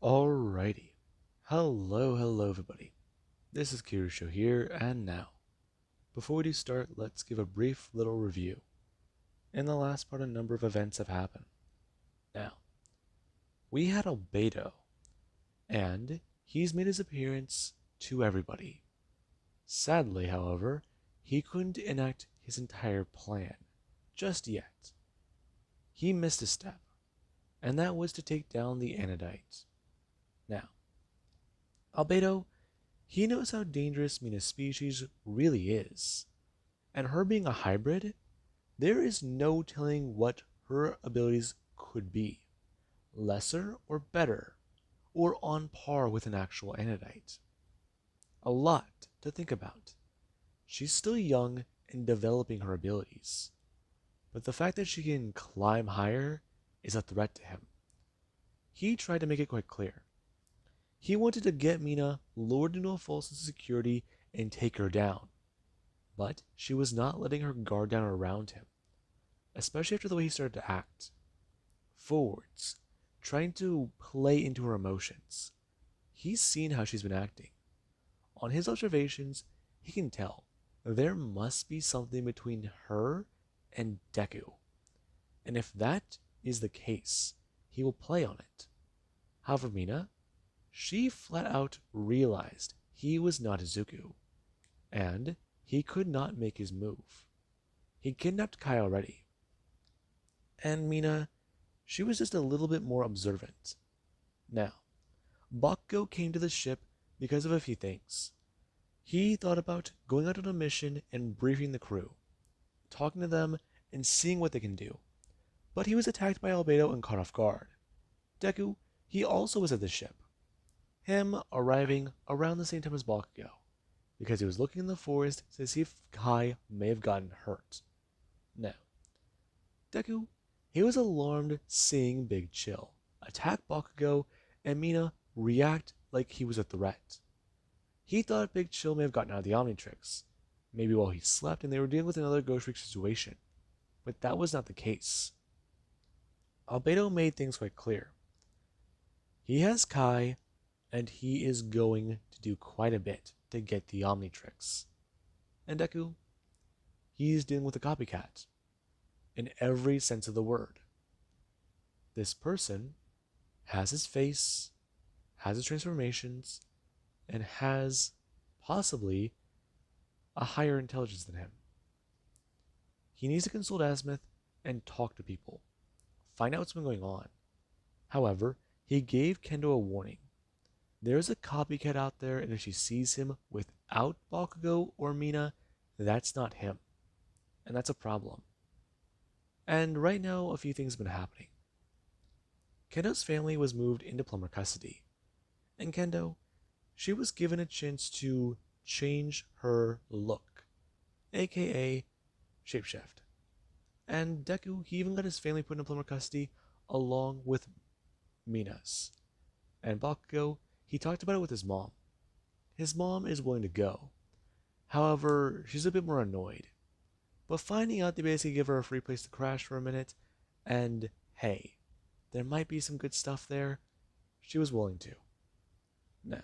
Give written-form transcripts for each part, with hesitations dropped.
Alrighty. Hello everybody. This is Kirusho here, and now, before we do start, let's give a brief little review. In the last part, a number of events have happened. Now, we had Albedo, and he's made his appearance to everybody. Sadly, however, he couldn't enact his entire plan just yet. He missed a step, and that was to take down the Anodites. Now, Albedo, he knows how dangerous Mina's species really is, and her being a hybrid, there is no telling what her abilities could be, lesser or better, or on par with an actual Anodite. A lot to think about. She's still young and developing her abilities, but the fact that she can climb higher is a threat to him. He tried to make it quite clear. He wanted to get Mina lured into a false sense of security and take her down, but she was not letting her guard down around him, especially after the way he started to act. Forwards, trying to play into her emotions. He's seen how she's been acting. On his observations, he can tell there must be something between her and Deku. And if that is the case, he will play on it. However, Mina, she flat out realized he was not Izuku, and he could not make his move. He kidnapped Kai already. And Mina, she was just a little bit more observant. Now, Bakugo came to the ship because of a few things. He thought about going out on a mission and briefing the crew, talking to them and seeing what they can do. But he was attacked by Albedo and caught off guard. Deku, he also was at the ship, him arriving around the same time as Bakugo, because he was looking in the forest to see if Kai may have gotten hurt. Now, Deku, he was alarmed seeing Big Chill attack Bakugo and Mina react like he was a threat. He thought Big Chill may have gotten out of the Omnitrix, maybe while he slept and they were dealing with another Ghost Freak situation, but that was not the case. Albedo made things quite clear. He has Kai, and he is going to do quite a bit to get the Omnitrix. And Deku, he's dealing with a copycat, in every sense of the word. This person has his face, has his transformations, and has possibly a higher intelligence than him. He needs to consult Azimuth and talk to people, find out what's been going on. However, he gave Kendo a warning. There's a copycat out there, and if she sees him without Bakugo or Mina, that's not him. And that's a problem. And right now, a few things have been happening. Kendo's family was moved into plumber custody. And Kendo, she was given a chance to change her look, aka shapeshift. And Deku, he even got his family put into plumber custody along with Mina's. And Bakugo, he talked about it with his mom. His mom is willing to go. However, she's a bit more annoyed. But finding out they basically give her a free place to crash for a minute, and hey, there might be some good stuff there, she was willing to. Now,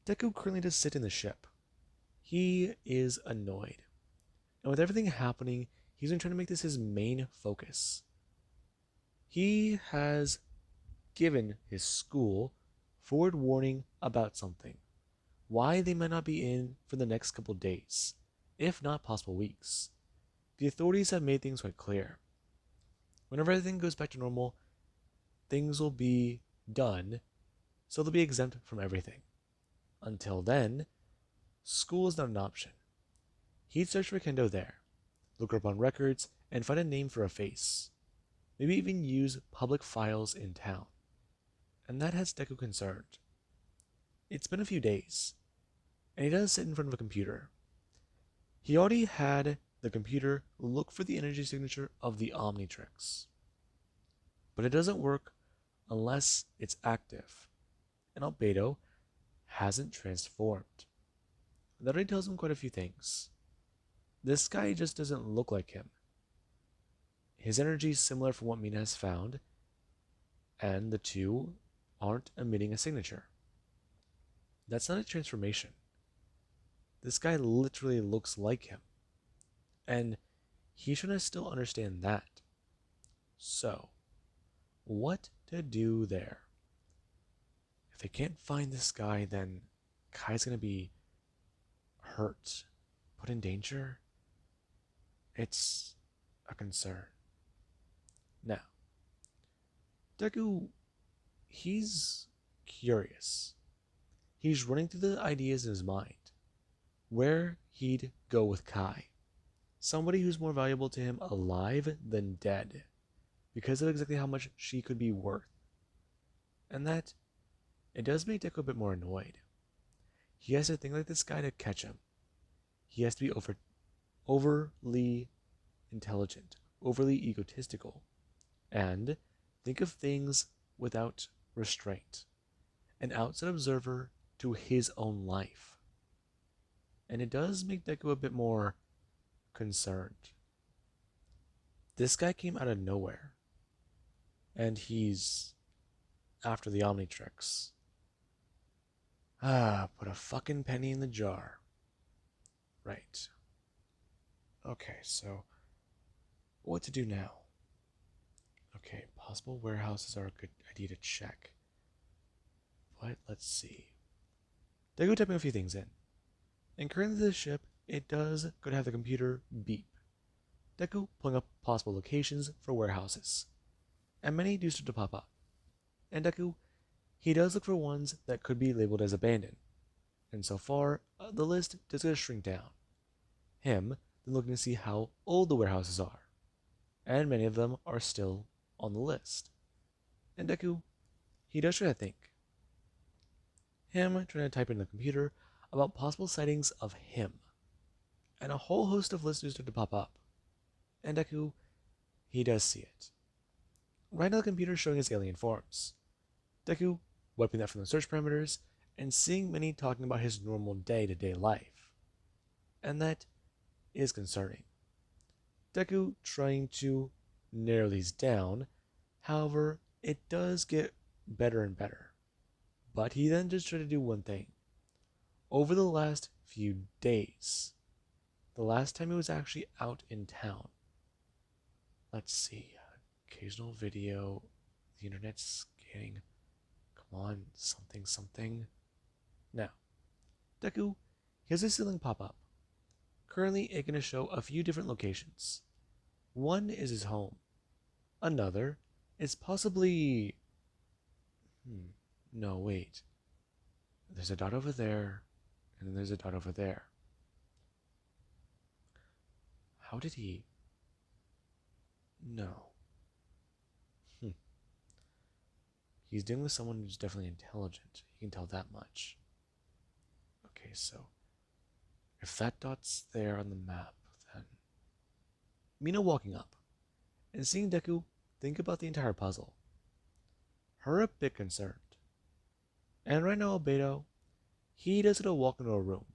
Deku currently does sit in the ship. He is annoyed. And with everything happening, he's been trying to make this his main focus. He has given his school forward warning about something. Why they might not be in for the next couple days, if not possible weeks. The authorities have made things quite clear. Whenever everything goes back to normal, things will be done, so they'll be exempt from everything. Until then, school is not an option. He'd search for Kendo there, look her up on records, and find a name for a face. Maybe even use public files in town. And that has Deku concerned. It's been a few days, and he does sit in front of a computer. He already had the computer look for the energy signature of the Omnitrix. But it doesn't work unless it's active, and Albedo hasn't transformed. That already tells him quite a few things. This guy just doesn't look like him. His energy is similar from what Mina has found, and the two aren't emitting a signature. That's not a transformation. This guy literally looks like him. And he shouldn't still understand that. So, what to do there? If they can't find this guy, then Kai's gonna be hurt, put in danger. It's a concern. Now, Deku, he's curious. He's running through the ideas in his mind. Where he'd go with Kai. Somebody who's more valuable to him alive than dead. Because of exactly how much she could be worth. And that, it does make Deku a bit more annoyed. He has to think like this guy to catch him. He has to be overly intelligent, overly egotistical, and think of things without restraint. An outside observer to his own life. And it does make Deku a bit more concerned. This guy came out of nowhere. And he's after the Omnitrix. Put a fucking penny in the jar. Right. Okay, so what to do now? Okay, possible warehouses are a good idea to check. But let's see. Deku typing a few things in. And currently the ship, it does go to have the computer beep. Deku pulling up possible locations for warehouses. And many do start to pop up. And Deku, he does look for ones that could be labeled as abandoned. And so far, the list does get to shrink down. Him then looking to see how old the warehouses are. And many of them are still on the list. And Deku, he does try to think. Him trying to type in the computer about possible sightings of him. And a whole host of lists do start to pop up. And Deku, he does see it. Right now the computer is showing his alien forms. Deku wiping that from the search parameters and seeing many talking about his normal day-to-day life. And that is concerning. Deku trying to narrow these down, however, it does get better and better. But he then just tried to do one thing. Over the last few days, the last time he was actually out in town. Let's see, occasional video, the internet's scanning. Come on, something. Now, Deku, he has a ceiling pop up. Currently, it's going to show a few different locations. One is his home. Another is possibly... No, wait. There's a dot over there, and then there's a dot over there. How did he... No. He's dealing with someone who's definitely intelligent. You can tell that much. Okay, so... if that dot's there on the map, then... Mina walking up, and seeing Deku think about the entire puzzle. Her a bit concerned. And right now, albedo, he does it to walk into a room.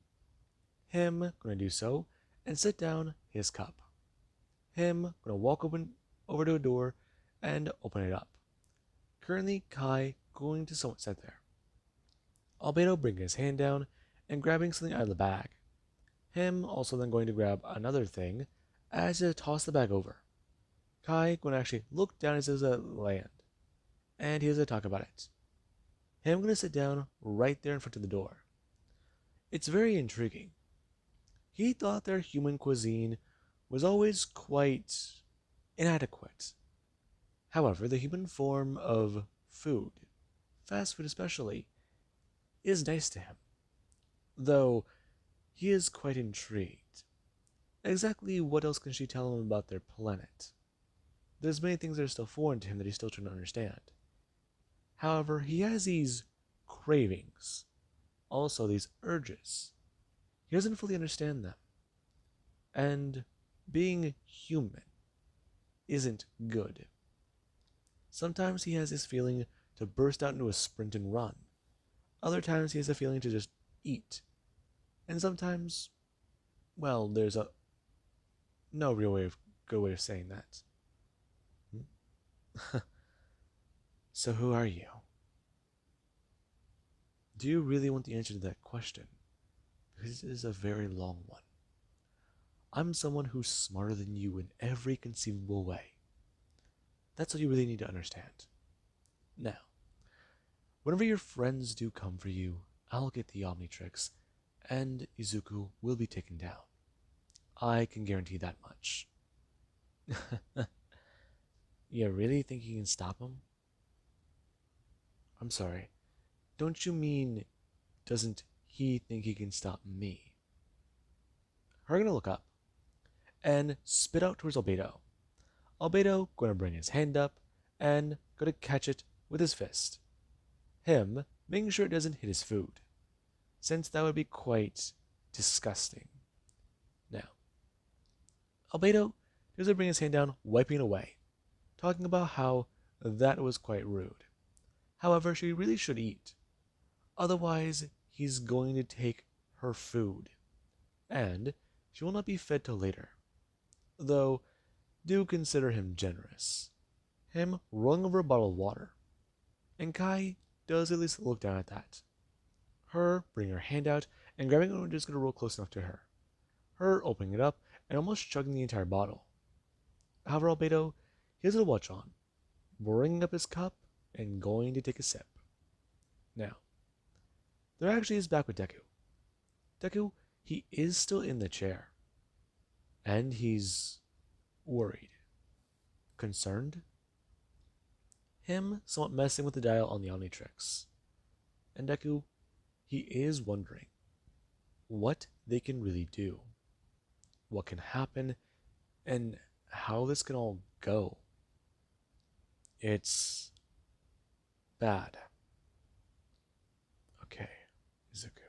Him gonna do so, and sit down his cup. Him gonna walk over to a door, and open it up. Currently, Kai going to somewhat sit there. Albedo bringing his hand down, and grabbing something out of the bag. Him also then going to grab another thing, as to toss the bag over. Kai going to actually look down as it land, and he has to talk about it. Him going to sit down right there in front of the door. It's very intriguing. He thought their human cuisine was always quite inadequate. However, the human form of food, fast food especially, is nice to him. Though, he is quite intrigued. Exactly what else can she tell him about their planet? There's many things that are still foreign to him that he's still trying to understand. However, he has these cravings, also these urges. He doesn't fully understand them. And being human isn't good. Sometimes he has this feeling to burst out into a sprint and run. Other times he has a feeling to just eat. And sometimes, well, there's no real good way of saying that. So who are you? Do you really want the answer to that question? Because it is a very long one. I'm someone who's smarter than you in every conceivable way. That's what you really need to understand. Now, whenever your friends do come for you, I'll get the Omnitrix, and Izuku will be taken down. I can guarantee that much. You really think you can stop him? I'm sorry. Don't you mean, doesn't he think he can stop me? Her gonna look up and spit out towards Albedo. Albedo gonna bring his hand up and gonna catch it with his fist. Him making sure it doesn't hit his food, since that would be quite disgusting. Now, Albedo does bring his hand down, wiping it away, talking about how that was quite rude. However, she really should eat. Otherwise, he's going to take her food, and she will not be fed till later. Though, do consider him generous. Him rolling over a bottle of water. And Kai does at least look down at that. Her bringing her hand out and grabbing it and just going to roll close enough to her. Her opening it up and almost chugging the entire bottle. However, Albedo, he has a watch on, bringing up his cup and going to take a sip. Now, there actually is back with Deku. Deku, he is still in the chair. And he's worried. Concerned? Him somewhat messing with the dial on the Omnitrix. And Deku, he is wondering what they can really do, what can happen, and how this can all go. It's bad. Okay, Izuku.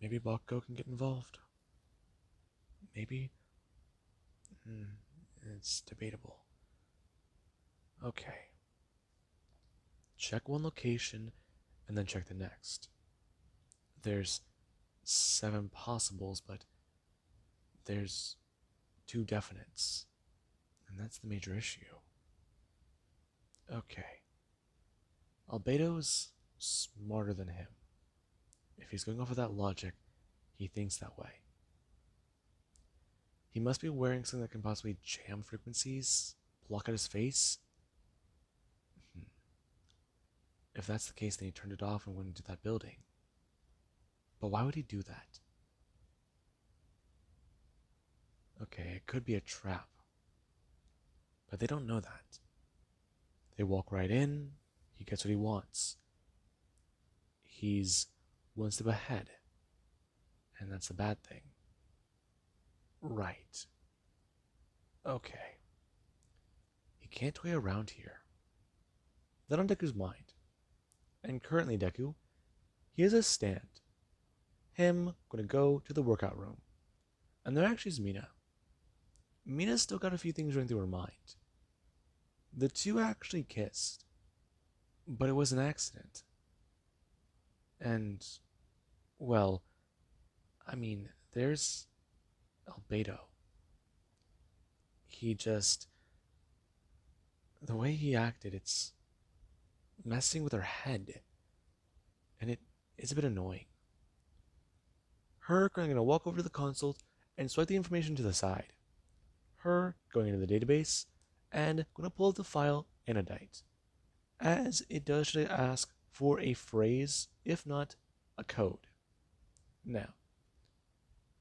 Maybe Bakugo can get involved. Maybe. It's debatable. Okay. Check one location and then check the next. There's 7 possibles, but there's 2 definites. And that's the major issue. Okay. Albedo's smarter than him. If he's going off of that logic, he thinks that way. He must be wearing something that can possibly jam frequencies, block out his face. If that's the case, then he turned it off and went into that building. But why would he do that? Okay, it could be a trap. But they don't know that. They walk right in, he gets what he wants. He's one step ahead. And that's a bad thing. Right. Okay. He can't toy around here. That on Deku's mind. And currently, Deku, he has a stand. Him gonna go to the workout room. And there actually is Mina. Mina's still got a few things running through her mind. The two actually kissed. But it was an accident. And, well, I mean, there's Albedo. He just... The way he acted, it's messing with her head. And it's a bit annoying. Her going to walk over to the console and swipe the information to the side. Her going into the database and going to pull up the file Anodite, as it does should ask for a phrase, if not a code. Now,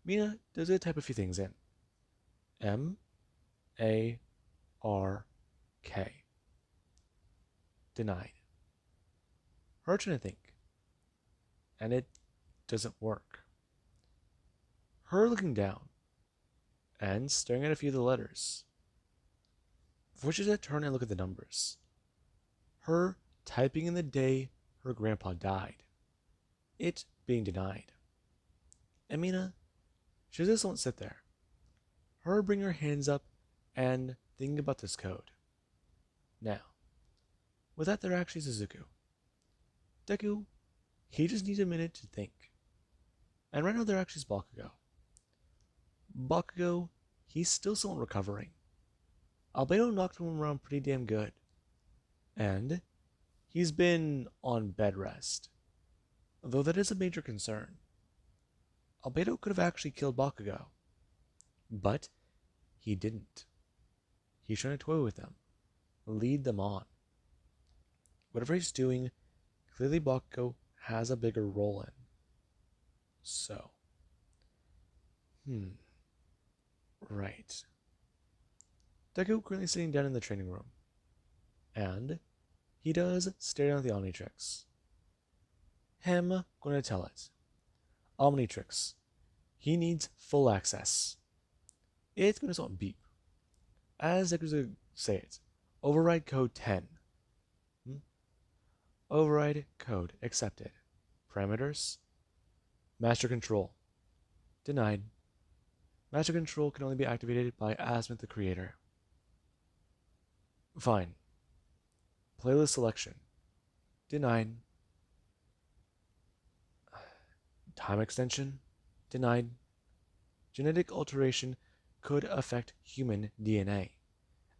Mina does type a few things in. M-A-R-K. Denied. Her trying to think. And it doesn't work. Her looking down and staring at a few of the letters. Forces that turn and look at the numbers. Her typing in the day her grandpa died. It being denied. And Mina, she just won't sit there. Her bring her hands up and thinking about this code. Now, with that there actually is Izuku. Deku, he just needs a minute to think. And right now there actually is Bakugo. Bakugo, he's still somewhat recovering. Albedo knocked him around pretty damn good. And He's been on bed rest, though that is a major concern. Albedo could have actually killed Bakugo, but he didn't. He's trying to toy with them, lead them on. Whatever he's doing, clearly Bakugo has a bigger role in. So, right. Deku currently sitting down in the training room, and he does stare down at the Omnitrix. Him going to tell it. Omnitrix. He needs full access. It's going to sound beep. As Deku's going to say it. Override code 10. Override code accepted. Parameters. Master control. Denied. Master control can only be activated by Azimuth the creator. Fine. Playlist selection. Denied. Time extension. Denied. Genetic alteration could affect human DNA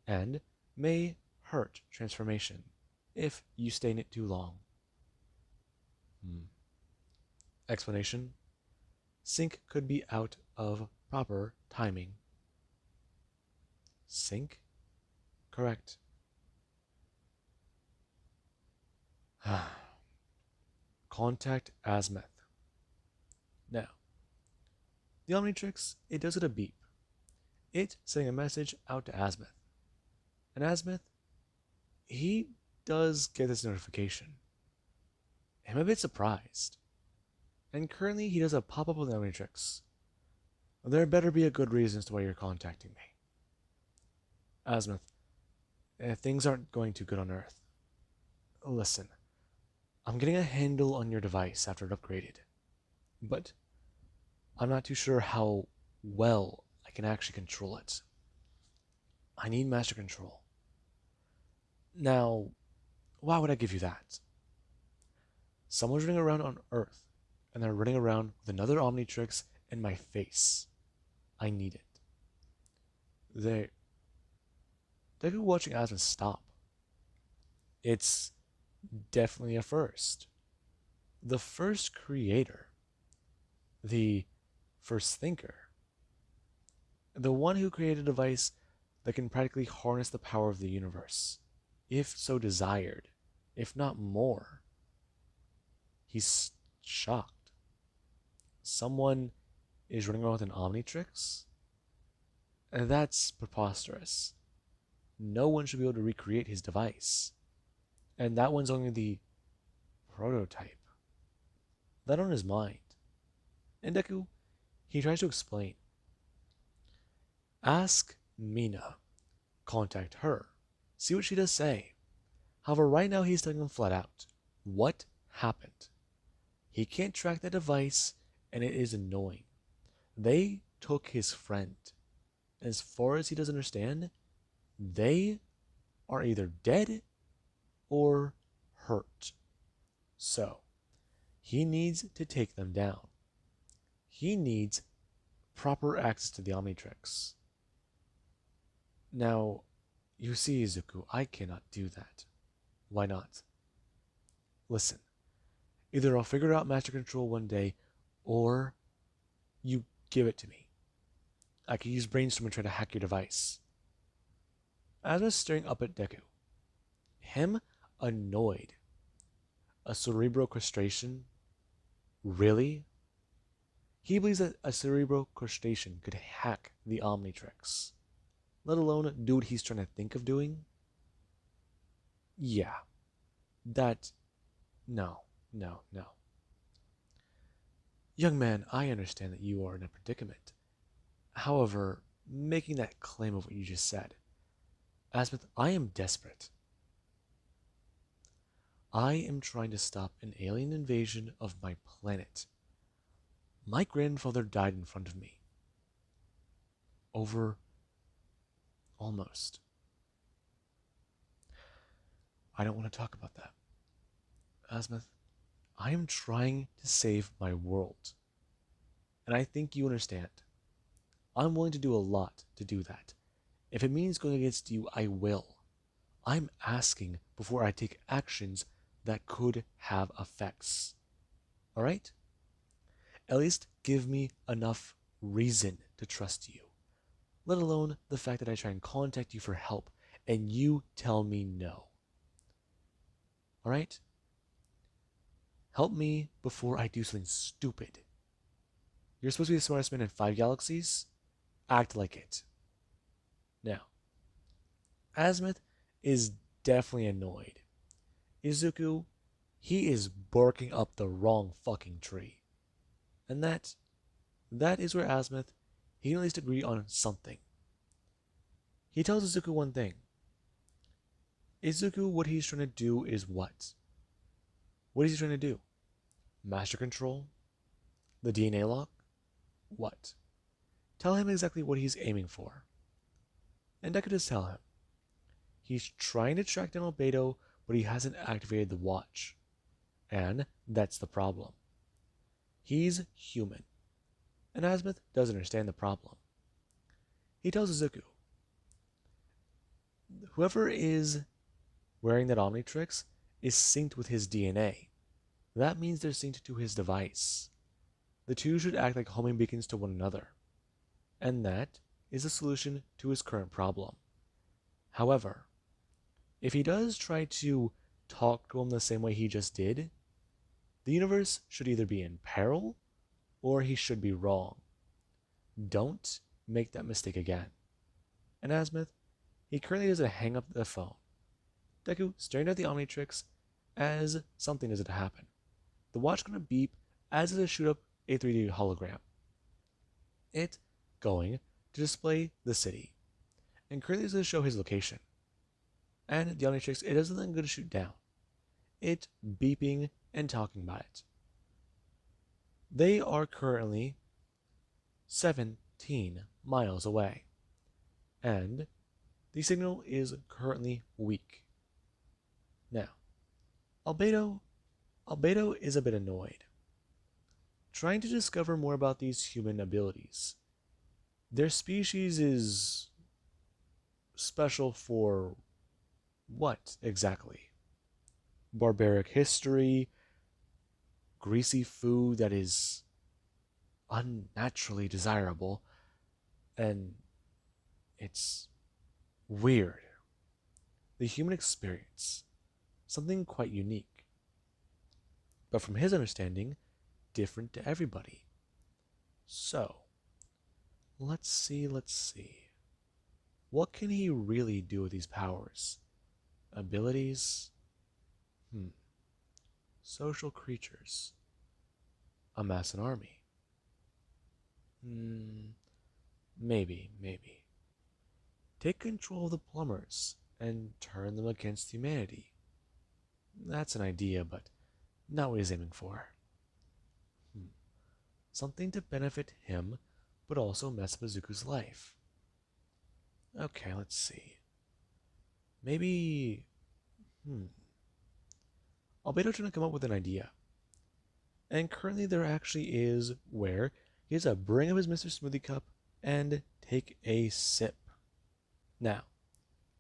and may hurt transformation if you stay in it too long. Explanation. Sync could be out of proper timing. Sync? Correct. Contact Azimuth. Now, the Omnitrix, it does it a beep. It's sending a message out to Azimuth. And Azimuth, he does get this notification. I'm a bit surprised. And currently he does a pop-up on the Omnitrix. There better be a good reason as to why you're contacting me. Azimuth, things aren't going too good on Earth. Listen, I'm getting a handle on your device after it upgraded. But I'm not too sure how well I can actually control it. I need master control. Now, why would I give you that? Someone's running around on Earth, and they're running around with another Omnitrix in my face. I need it. Deku watching Asma stop. It's definitely a first. The first creator. The first thinker. The one who created a device that can practically harness the power of the universe, if so desired, if not more. He's shocked. Someone is running around with an Omnitrix? And that's preposterous. No one should be able to recreate his device. And that one's only the prototype. That on his mind. And Deku, he tries to explain. Ask Mina. Contact her. See what she does say. However, right now he's telling them flat out. What happened? He can't track the device, and it is annoying. They took his friend. As far as he does understand, they are either dead or hurt. So, he needs to take them down. He needs proper access to the Omnitrix. Now, you see, Izuku, I cannot do that. Why not? Listen, either I'll figure out Master Control one day, or you give it to me. I can use Brainstorm and try to hack your device. Asma's staring up at Deku. Him annoyed. A cerebral castration? Really? He believes that a cerebral castration could hack the Omnitrix, let alone do what he's trying to think of doing? Yeah. No. Young man, I understand that you are in a predicament. However, making that claim of what you just said, Asmith, I am desperate. I am trying to stop an alien invasion of my planet. My grandfather died in front of me. Almost. I don't want to talk about that. Asmith, I am trying to save my world. And I think you understand. I'm willing to do a lot to do that. If it means going against you, I will. I'm asking before I take actions that could have effects. Alright? At least give me enough reason to trust you. Let alone the fact that I try and contact you for help and you tell me no. Alright? Help me before I do something stupid. You're supposed to be the smartest man in 5 galaxies? Act like it. Now, Azimuth is definitely annoyed. Izuku, he is barking up the wrong fucking tree. And that is where Azimuth, he can at least agree on something. He tells Izuku one thing. Izuku, what he's trying to do is what? What is he trying to do? Master control? The DNA lock? What? Tell him exactly what he's aiming for. And Deku just tell him. He's trying to track down Albedo, but he hasn't activated the watch. And that's the problem. He's human. And Azimuth doesn't understand the problem. He tells Izuku, whoever is wearing that Omnitrix is synced with his DNA. That means they're synced to his device. The two should act like homing beacons to one another. And that is the solution to his current problem. However, if he does try to talk to him the same way he just did, the universe should either be in peril or he should be wrong. Don't make that mistake again. And Azimuth, he currently doesn't hang up the phone. Deku staring at the Omnitrix as something is to happen. The watch gonna beep as it shoot up a 3D hologram. It going to display the city. And currently is going to show his location. And the Omnitrix, it isn't then going to shoot down. It beeping and talking about it. They are currently 17 miles away. And the signal is currently weak. Now, Albedo is a bit annoyed, trying to discover more about these human abilities. Their species is special for what exactly? Barbaric history, greasy food that is unnaturally desirable, and it's weird. The human experience, something quite unique. But from his understanding, different to everybody. So, let's see. What can he really do with these powers? Abilities? Social creatures. Amass an army. Maybe. Take control of the plumbers and turn them against humanity. That's an idea, but not what he's aiming for. Something to benefit him, but also mess up Izuku's life. Okay, let's see. Maybe... Albedo trying to come up with an idea. And currently there actually is where he has to bring up his Mr. Smoothie cup and take a sip. Now,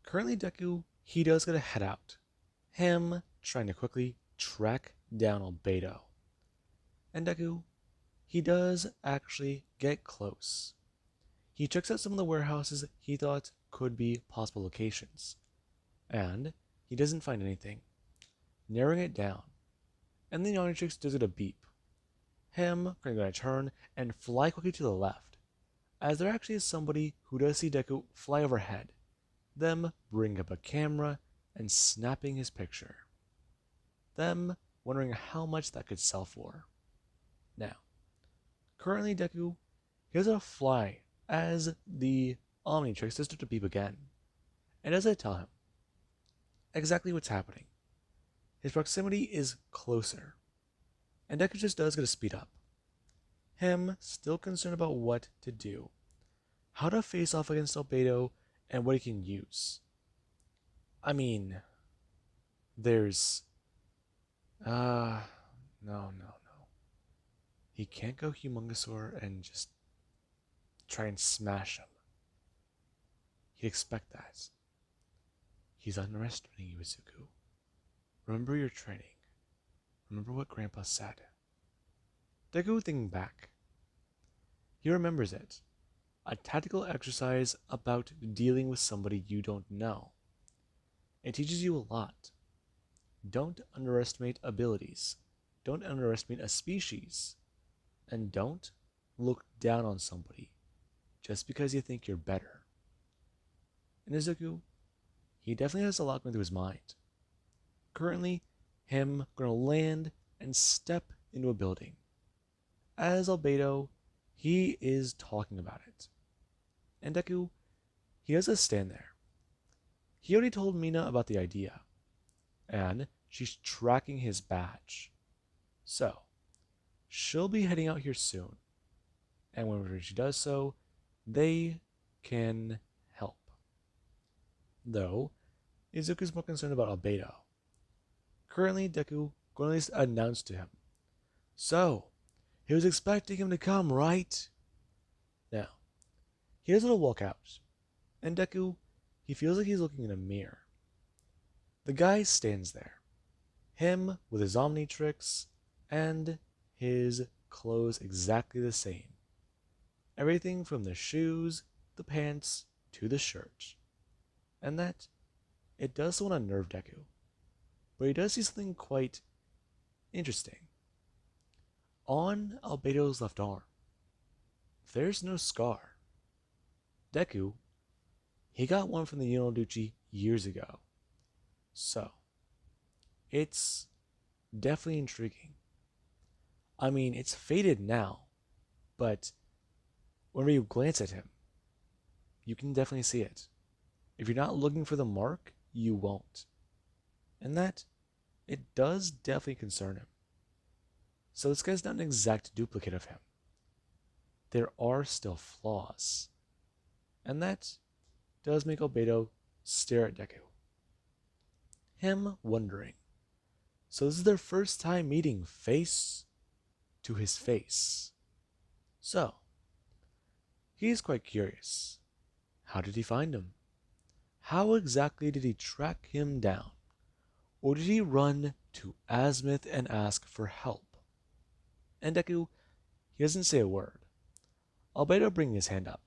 currently Deku, he does gotta head out. Him trying to quickly track down Albedo. And Deku, he does actually get close. He checks out some of the warehouses he thought could be possible locations. And he doesn't find anything, narrowing it down. And then Omnitrix does it a beep. Him going to turn and fly quickly to the left, as there actually is somebody who does see Deku fly overhead. Them bring up a camera and snapping his picture. Them wondering how much that could sell for. Now, currently Deku, he has a fly as the Omnitrix does to beep again. And as I tell him exactly what's happening, his proximity is closer. And Deku just does get to speed up. Him still concerned about what to do. How to face off against Albedo and what he can use. I mean, there's... No. He can't go Humongousaur and just try and smash him. He'd expect that. He's underestimating you, Izuku. remember your training. Remember what Grandpa said. Deku thinking back. He remembers it. A tactical exercise about dealing with somebody you don't know. It teaches you a lot. Don't underestimate abilities. Don't underestimate a species. And don't look down on somebody just because you think you're better. And Izuku, he definitely has a lot going through his mind. Currently, him gonna land and step into a building. As albedo, he is talking about it. And Deku, he doesn't stand there. He already told Mina about the idea, and she's tracking his badge. So, she'll be heading out here soon, and whenever she does so, they can help. Though, Izuku's more concerned about albedo. Currently, Deku going to at least announce to him. So, he was expecting him to come, right? Now, he does want to walk out, and Deku, he feels like he's looking in a mirror. The guy stands there, him with his Omnitrix, and his clothes exactly the same. Everything from the shoes, the pants, to the shirt. And that, it does want to unnerve Deku. But he does see something quite interesting. On albedo's left arm, there's no scar. Deku, he got one from the Unoduchi years ago. So, it's definitely intriguing. I mean, it's faded now, but whenever you glance at him, you can definitely see it. If you're not looking for the mark, you won't. And that, it does definitely concern him. So this guy's not an exact duplicate of him. There are still flaws. And that does make albedo stare at Deku. Him wondering. So this is their first time meeting face to his face. So, he's quite curious. How did he find him? How exactly did he track him down? Or did he run to Azimuth and ask for help? And Deku, he doesn't say a word. Albedo bringing his hand up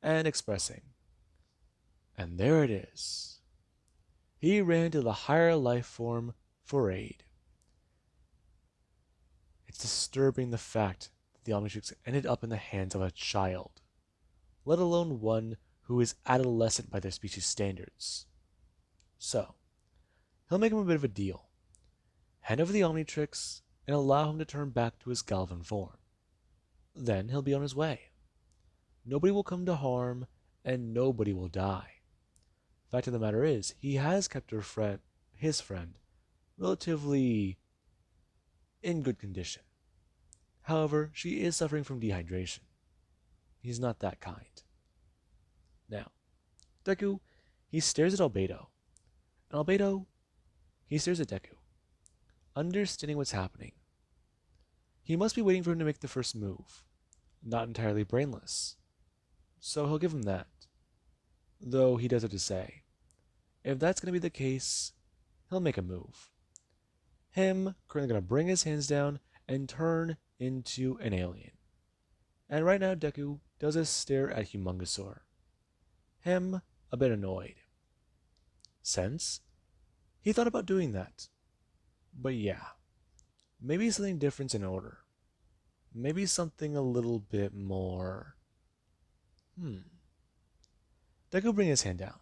and expressing. And there it is. He ran to the higher life form for aid. It's disturbing the fact that the Omnitrix ended up in the hands of a child, let alone one who is adolescent by their species standards. So, he'll make him a bit of a deal. Hand over the Omnitrix and allow him to turn back to his Galvan form. Then he'll be on his way. Nobody will come to harm, and nobody will die. Fact of the matter is, he has kept his friend, relatively in good condition. However, she is suffering from dehydration. He's not that kind. Now, Deku, he stares at albedo, and albedo, he stares at Deku, understanding what's happening. He must be waiting for him to make the first move, not entirely brainless. So he'll give him that. Though he does have to say, if that's going to be the case, he'll make a move. Him currently going to bring his hands down and turn into an alien. And right now Deku does a stare at Humongosaur. Him a bit annoyed. Since he thought about doing that. But yeah, maybe something different in order. Maybe something a little bit more... Deku bringing his hand down,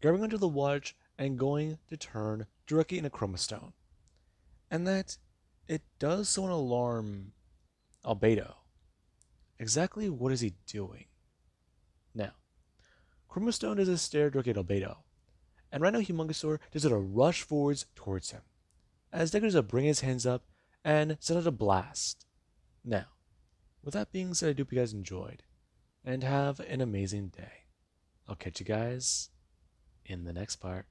grabbing onto the watch and going to turn directly into Chromastone. And that, it does so alarm albedo. Exactly what is he doing? Now, Chromastone does a stare directly at albedo, and right now Humongosaur does a rush forwards towards him, as Deku does bring his hands up and send out a blast. Now, with that being said, I hope you guys enjoyed, and have an amazing day. I'll catch you guys in the next part.